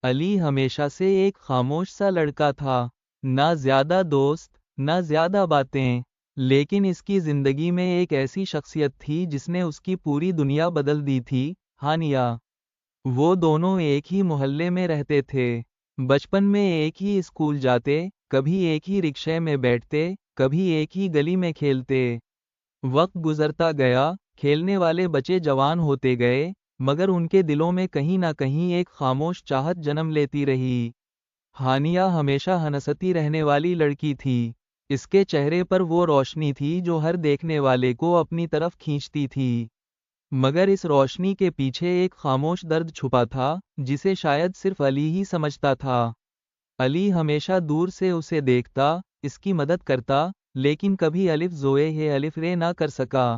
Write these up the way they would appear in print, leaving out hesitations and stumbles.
علی ہمیشہ سے ایک خاموش سا لڑکا تھا، نہ زیادہ دوست، نہ زیادہ باتیں، لیکن اس کی زندگی میں ایک ایسی شخصیت تھی جس نے اس کی پوری دنیا بدل دی تھی، ہانیہ۔ وہ دونوں ایک ہی محلے میں رہتے تھے، بچپن میں ایک ہی اسکول جاتے، کبھی ایک ہی رکشے میں بیٹھتے، کبھی ایک ہی گلی میں کھیلتے۔ وقت گزرتا گیا، کھیلنے والے بچے جوان ہوتے گئے، مگر ان کے دلوں میں کہیں نہ کہیں ایک خاموش چاہت جنم لیتی رہی۔ ہانیہ ہمیشہ ہنستی رہنے والی لڑکی تھی، اس کے چہرے پر وہ روشنی تھی جو ہر دیکھنے والے کو اپنی طرف کھینچتی تھی، مگر اس روشنی کے پیچھے ایک خاموش درد چھپا تھا، جسے شاید صرف علی ہی سمجھتا تھا۔ علی ہمیشہ دور سے اسے دیکھتا، اس کی مدد کرتا، لیکن کبھی الف زوئے ہے الف رے نہ کر سکا۔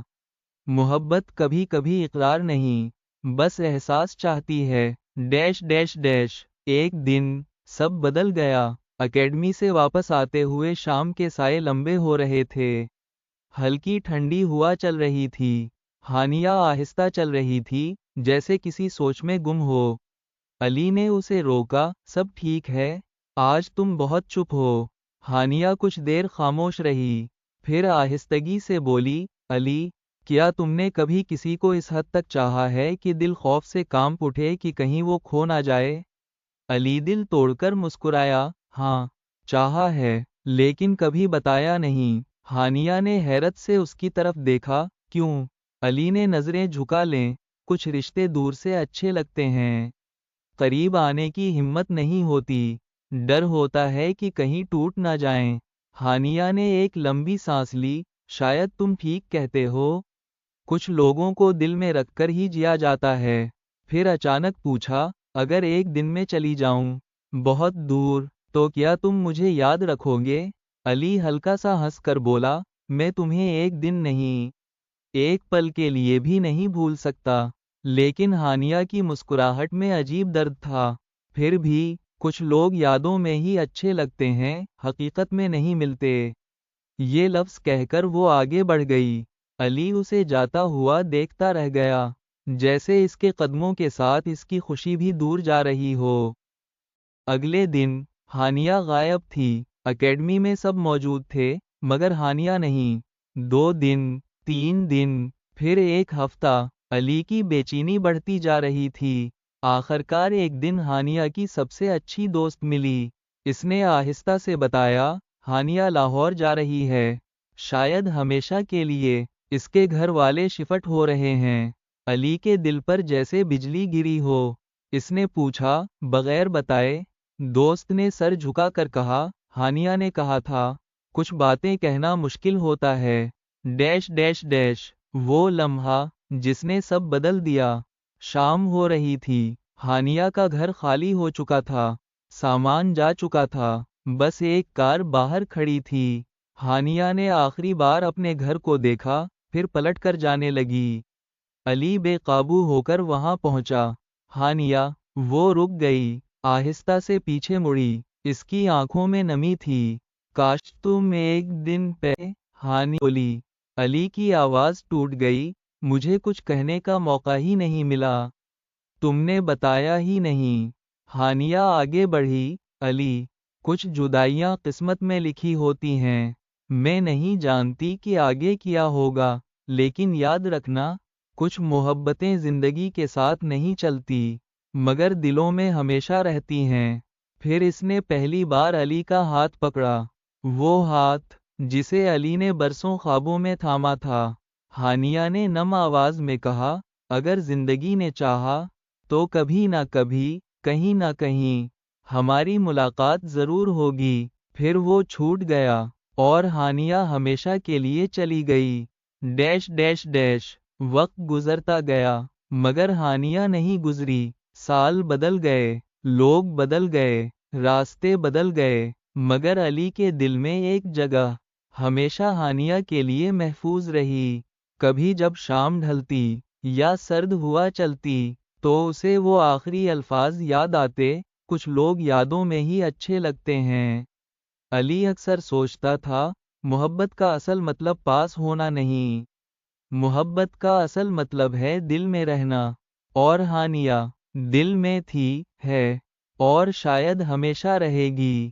محبت کبھی کبھی اقرار نہیں، بس احساس چاہتی ہے۔ ڈیش ڈیش ڈیش ایک دن سب بدل گیا۔ اکیڈمی سے واپس آتے ہوئے شام کے سائے لمبے ہو رہے تھے، ہلکی ٹھنڈی ہوا چل رہی تھی، ہانیہ آہستہ چل رہی تھی، جیسے کسی سوچ میں گم ہو۔ علی نے اسے روکا، سب ٹھیک ہے؟ آج تم بہت چپ ہو۔ ہانیہ کچھ دیر خاموش رہی، پھر آہستگی سے بولی، علی، کیا تم نے کبھی کسی کو اس حد تک چاہا ہے کہ دل خوف سے کانپ اٹھے کہ کہیں وہ کھو نہ جائے؟ علی دل توڑ کر مسکرایا، ہاں، چاہا ہے، لیکن کبھی بتایا نہیں۔ ہانیہ نے حیرت سے اس کی طرف دیکھا، کیوں؟ علی نے نظریں جھکا لیں، کچھ رشتے دور سے اچھے لگتے ہیں، قریب آنے کی ہمت نہیں ہوتی، ڈر ہوتا ہے کہ کہیں ٹوٹ نہ جائیں۔ ہانیہ نے ایک لمبی سانس لی، شاید تم ٹھیک کہتے ہو، کچھ لوگوں کو دل میں رکھ کر ہی جیا جاتا ہے۔ پھر اچانک پوچھا، اگر ایک دن میں چلی جاؤں، بہت دور، تو کیا تم مجھے یاد رکھو گے؟ علی ہلکا سا ہنس کر بولا، میں تمہیں ایک دن نہیں، ایک پل کے لیے بھی نہیں بھول سکتا۔ لیکن ہانیہ کی مسکراہٹ میں عجیب درد تھا، پھر بھی کچھ لوگ یادوں میں ہی اچھے لگتے ہیں، حقیقت میں نہیں ملتے۔ یہ لفظ کہہ کر وہ آگے بڑھ گئی۔ علی اسے جاتا ہوا دیکھتا رہ گیا، جیسے اس کے قدموں کے ساتھ اس کی خوشی بھی دور جا رہی ہو۔ اگلے دن ہانیہ غائب تھی، اکیڈمی میں سب موجود تھے، مگر ہانیہ نہیں۔ 2 دن، 3 دن، پھر ایک ہفتہ، علی کی بے چینی بڑھتی جا رہی تھی۔ آخرکار ایک دن ہانیہ کی سب سے اچھی دوست ملی، اس نے آہستہ سے بتایا، ہانیہ لاہور جا رہی ہے، شاید ہمیشہ کے لیے، اس کے گھر والے شفٹ ہو رہے ہیں۔ علی کے دل پر جیسے بجلی گری ہو، اس نے پوچھا، بغیر بتائے؟ دوست نے سر جھکا کر کہا، ہانیہ نے کہا تھا، کچھ باتیں کہنا مشکل ہوتا ہے۔ ڈیش ڈیش ڈیش وہ لمحہ جس نے سب بدل دیا۔ شام ہو رہی تھی، ہانیہ کا گھر خالی ہو چکا تھا، سامان جا چکا تھا، بس ایک کار باہر کھڑی تھی۔ ہانیہ نے آخری بار اپنے گھر کو دیکھا، پھر پلٹ کر جانے لگی۔ علی بے قابو ہو کر وہاں پہنچا۔ ہانیہ، وہ رک گئی، آہستہ سے پیچھے مڑی، اس کی آنکھوں میں نمی تھی۔ کاش تم ایک دن ہانیہ بولی۔ علی کی آواز ٹوٹ گئی، مجھے کچھ کہنے کا موقع ہی نہیں ملا، تم نے بتایا ہی نہیں۔ ہانیہ آگے بڑھی، علی، کچھ جدائیاں قسمت میں لکھی ہوتی ہیں، میں نہیں جانتی کہ آگے کیا ہوگا، لیکن یاد رکھنا، کچھ محبتیں زندگی کے ساتھ نہیں چلتی، مگر دلوں میں ہمیشہ رہتی ہیں۔ پھر اس نے پہلی بار علی کا ہاتھ پکڑا، وہ ہاتھ جسے علی نے برسوں خوابوں میں تھاما تھا۔ ہانیہ نے نم آواز میں کہا، اگر زندگی نے چاہا، تو کبھی نہ کبھی، کہیں نہ کہیں، ہماری ملاقات ضرور ہوگی۔ پھر وہ چھوٹ گیا، اور ہانیہ ہمیشہ کے لیے چلی گئی۔ ڈیش ڈیش ڈیش وقت گزرتا گیا، مگر ہانیہ نہیں گزری۔ سال بدل گئے، لوگ بدل گئے، راستے بدل گئے، مگر علی کے دل میں ایک جگہ ہمیشہ ہانیہ کے لیے محفوظ رہی۔ کبھی جب شام ڈھلتی یا سرد ہوا چلتی، تو اسے وہ آخری الفاظ یاد آتے، کچھ لوگ یادوں میں ہی اچھے لگتے ہیں۔ علی اکثر سوچتا تھا، محبت کا اصل مطلب پاس ہونا نہیں، محبت کا اصل مطلب ہے دل میں رہنا، اور ہانیہ دل میں تھی، ہے۔ اور شاید ہمیشہ رہے گی۔